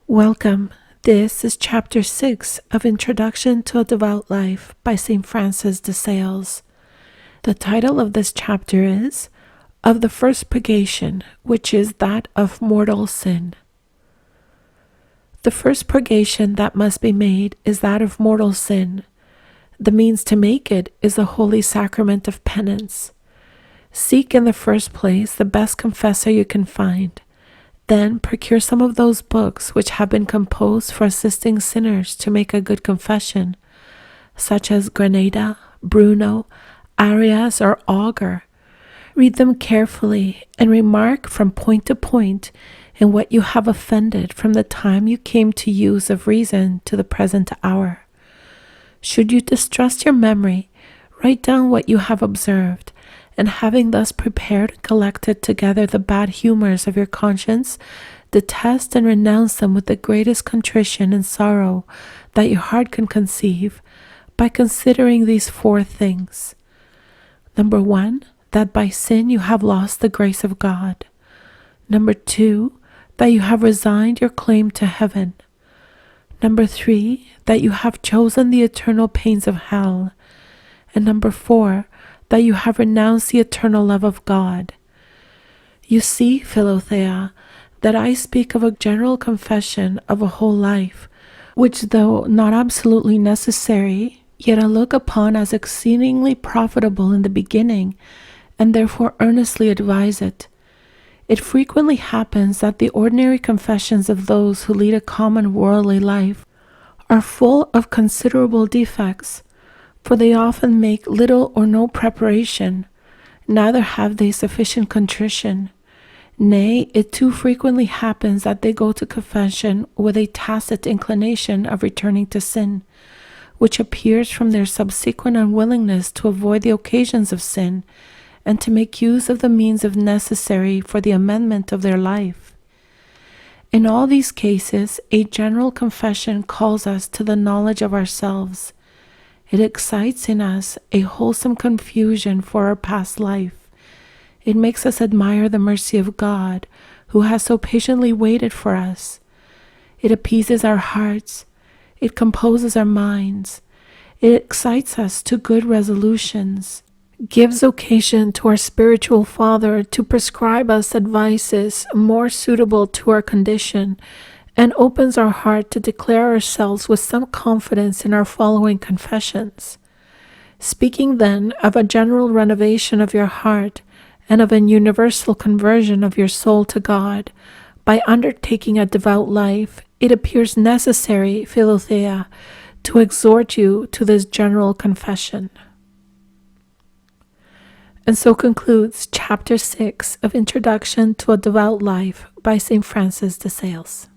Welcome. This is Chapter 6 of Introduction to a Devout Life by St. Francis de Sales. The title of this chapter is Of the First Purgation, which is that of mortal sin. The first purgation that must be made is that of mortal sin. The means to make it is the holy sacrament of penance. Seek in the first place the best confessor you can find. Then procure some of those books which have been composed for assisting sinners to make a good confession, such as Granada, Bruno, Arias, or Auger. Read them carefully and remark from point to point in what you have offended from the time you came to use of reason to the present hour. Should you distrust your memory, write down what you have observed, and having thus prepared and collected together the bad humors of your conscience, detest and renounce them with the greatest contrition and sorrow that your heart can conceive, by considering these four things. Number 1, that by sin you have lost the grace of God. Number 2, that you have resigned your claim to heaven. Number 3, that you have chosen the eternal pains of hell. And number 4, that you have renounced the eternal love of God. You see, Philothea, that I speak of a general confession of a whole life, which though not absolutely necessary, yet I look upon as exceedingly profitable in the beginning, and therefore earnestly advise it. It frequently happens that the ordinary confessions of those who lead a common worldly life are full of considerable defects, for they often make little or no preparation, neither have they sufficient contrition. Nay, it too frequently happens that they go to confession with a tacit inclination of returning to sin, which appears from their subsequent unwillingness to avoid the occasions of sin, and to make use of the means of necessary for the amendment of their life. In all these cases, a general confession calls us to the knowledge of ourselves. It excites in us a wholesome confusion for our past life. It makes us admire the mercy of God, who has so patiently waited for us. It appeases our hearts. It composes our minds. It excites us to good resolutions, gives occasion to our spiritual Father to prescribe us advices more suitable to our condition, and opens our heart to declare ourselves with some confidence in our following confessions. Speaking then of a general renovation of your heart and of an universal conversion of your soul to God, by undertaking a devout life, it appears necessary, Philothea, to exhort you to this general confession. And so concludes Chapter 6 of Introduction to a Devout Life by St. Francis de Sales.